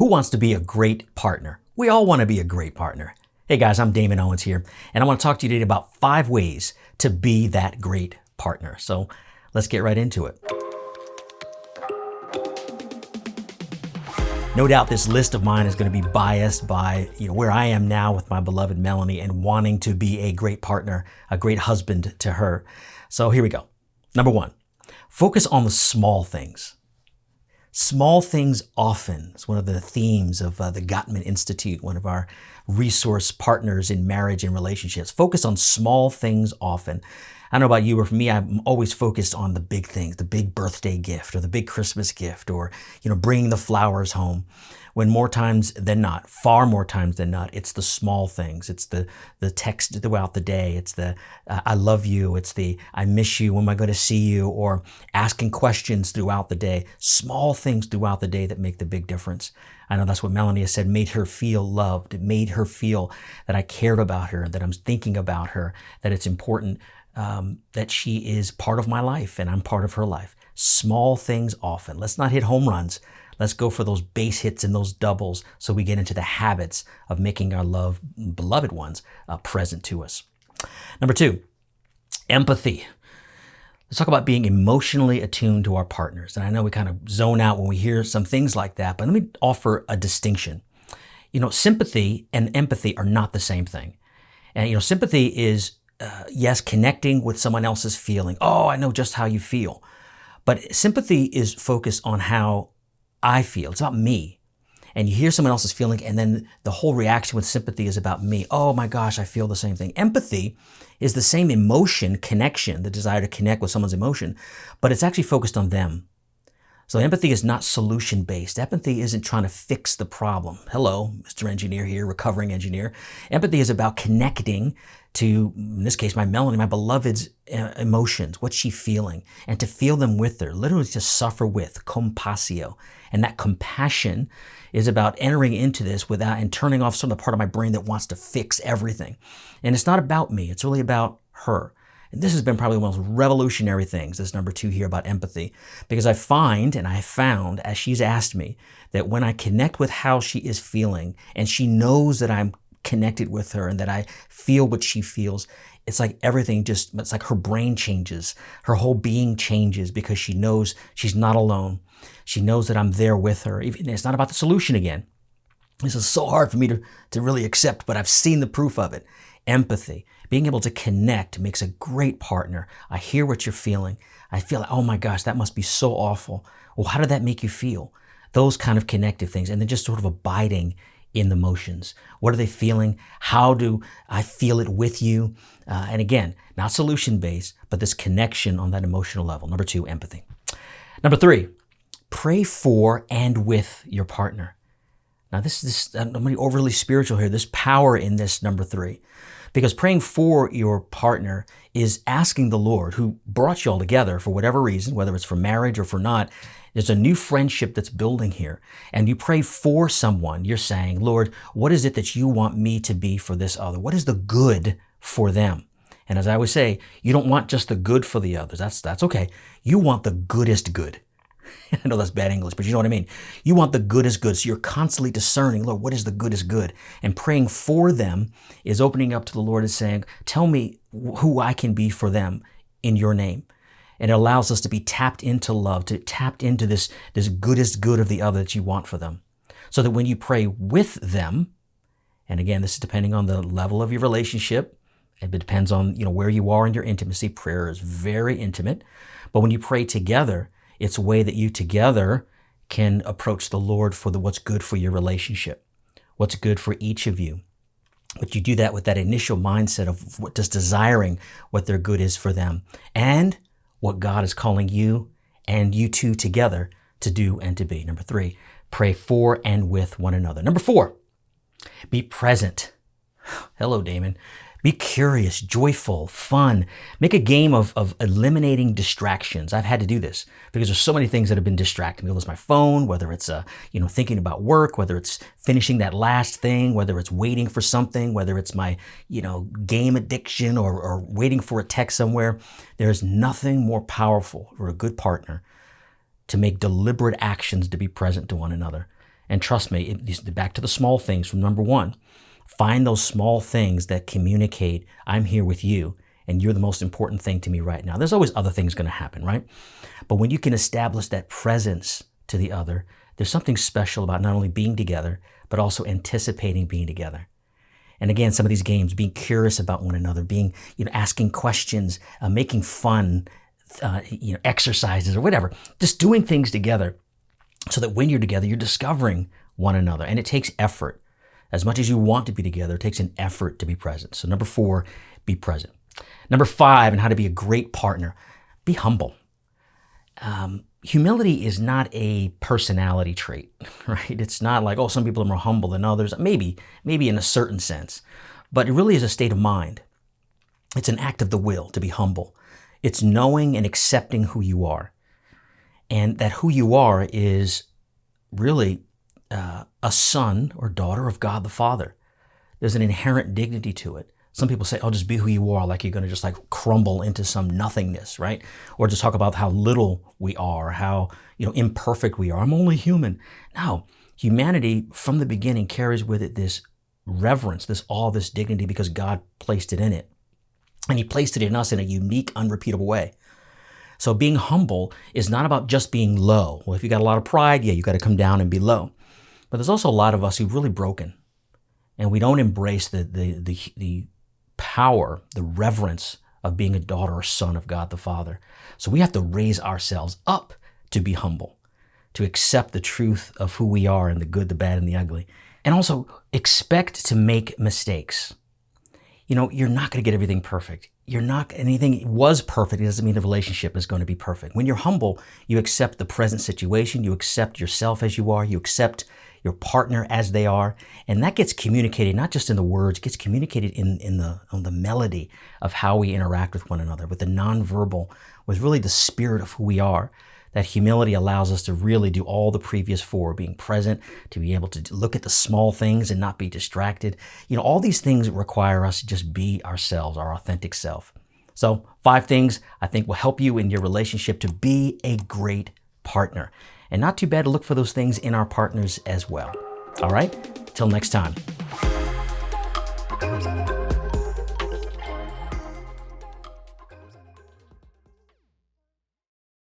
Who wants to be a great partner? We all want to be a great partner. Hey guys, I'm Damon Owens here, and I want to talk to you today about 5 ways to be that great partner. So let's get right into it. No doubt this list of mine is going to be biased by where I am now with my beloved Melanie and wanting to be a great partner, a great husband to her. So here we go. Number 1, focus on the small things. Small things often is one of the themes of the Gottman Institute, one of our resource partners in marriage and relationships. Focus on small things often. I don't know about you, or for me, I'm always focused on the big things, the big birthday gift or the big Christmas gift or, bringing the flowers home. When more times than not, far more times than not, it's the small things. It's the text throughout the day. It's the I love you. It's the I miss you. When am I going to see you? Or asking questions throughout the day. Small things throughout the day that make the big difference. I know that's what Melanie has said, made her feel loved. It made her feel that I cared about her, that I'm thinking about her, that it's important that she is part of my life and I'm part of her life. Small things often. Let's not hit home runs. Let's go for those base hits and those doubles so we get into the habits of making our beloved ones present to us. Number 2, empathy. Let's talk about being emotionally attuned to our partners. And I know we kind of zone out when we hear some things like that, but let me offer a distinction. Sympathy and empathy are not the same thing. And, sympathy is, yes, connecting with someone else's feeling. Oh, I know just how you feel. But sympathy is focused on how I feel. It's about me. And you hear someone else's feeling, and then the whole reaction with sympathy is about me. Oh my gosh, I feel the same thing. Empathy is the same emotion, connection, the desire to connect with someone's emotion, but it's actually focused on them. So empathy is not solution-based. Empathy isn't trying to fix the problem. Hello, Mr. Engineer here, recovering engineer. Empathy is about connecting to, in this case, my Melanie, my beloved's emotions, what's she feeling, and to feel them with her, literally to suffer with, compassio. And that compassion is about entering into this and turning off some of the part of my brain that wants to fix everything. And it's not about me, it's really about her. And this has been probably one of the most revolutionary things, this number 2 here about empathy, because I find and I have found, as she's asked me, that when I connect with how she is feeling and she knows that I'm connected with her and that I feel what she feels, it's like everything it's like her brain changes, her whole being changes because she knows she's not alone. She knows that I'm there with her. Even it's not about the solution again. This is so hard for me to really accept, but I've seen the proof of it. Empathy, being able to connect makes a great partner. I hear what you're feeling. I feel like, oh my gosh, that must be so awful. Well, how did that make you feel? Those kind of connective things. And then just sort of abiding in the motions. What are they feeling? How do I feel it with you? And again, not solution-based, but this connection on that emotional level. Number 2, empathy. Number 3, pray for and with your partner. Now I'm going to be overly spiritual here. There's power in this number 3. Because praying for your partner is asking the Lord, who brought you all together for whatever reason, whether it's for marriage or for not, there's a new friendship that's building here. And you pray for someone. You're saying, Lord, what is it that you want me to be for this other? What is the good for them? And as I always say, you don't want just the good for the others. That's okay. You want the goodest good. I know that's bad English, but you know what I mean. You want the goodest good. So you're constantly discerning, Lord, what is the goodest good? And praying for them is opening up to the Lord and saying, tell me who I can be for them in your name. And it allows us to be tapped into love, to tapped into this goodest good of the other that you want for them. So that when you pray with them, and again, this is depending on the level of your relationship, it depends on where you are in your intimacy. Prayer is very intimate. But when you pray together, it's a way that you together can approach the Lord for what's good for your relationship, what's good for each of you. But you do that with that initial mindset of just desiring what their good is for them and what God is calling you and you two together to do and to be. Number 3, pray for and with one another. Number 4, be present. Hello, Damon. Be curious, joyful, fun. Make a game of eliminating distractions. I've had to do this because there's so many things that have been distracting me. Whether it's my phone, whether it's thinking about work, whether it's finishing that last thing, whether it's waiting for something, whether it's my game addiction or waiting for a text somewhere. There's nothing more powerful for a good partner to make deliberate actions to be present to one another. And trust me, back to the small things from number one. Find those small things that communicate, I'm here with you, and you're the most important thing to me right now. There's always other things going to happen, right? But when you can establish that presence to the other, there's something special about not only being together, but also anticipating being together. And again, some of these games, being curious about one another, being, asking questions, making fun, exercises or whatever, just doing things together so that when you're together, you're discovering one another. And it takes effort. As much as you want to be together, it takes an effort to be present. So number 4, be present. Number 5, and how to be a great partner, be humble. Humility is not a personality trait, right? It's not like, some people are more humble than others. Maybe in a certain sense, but it really is a state of mind. It's an act of the will to be humble. It's knowing and accepting who you are, and that who you are is really a son or daughter of God the Father. There's an inherent dignity to it. Some people say, just be who you are, like you're going to just crumble into some nothingness, right? Or just talk about how little we are, how imperfect we are. I'm only human. No, humanity from the beginning carries with it this reverence, this awe, this dignity, because God placed it in it. And He placed it in us in a unique, unrepeatable way. So being humble is not about just being low. Well, if you got a lot of pride, you got to come down and be low. But there's also a lot of us who are really broken, and we don't embrace the power, the reverence of being a daughter or son of God the Father. So we have to raise ourselves up to be humble, to accept the truth of who we are and the good, the bad, and the ugly. And also expect to make mistakes. You're not going to get everything perfect. Anything was perfect. It doesn't mean the relationship is going to be perfect. When you're humble, you accept the present situation. You accept yourself as you are. You accept your partner as they are. And that gets communicated, not just in the words, it gets communicated in the melody of how we interact with one another, with the nonverbal, with really the spirit of who we are. That humility allows us to really do all the previous 4, being present, to be able to look at the small things and not be distracted. All these things require us to just be ourselves, our authentic self. So 5 things I think will help you in your relationship to be a great partner. And not too bad to look for those things in our partners as well. All right, till next time.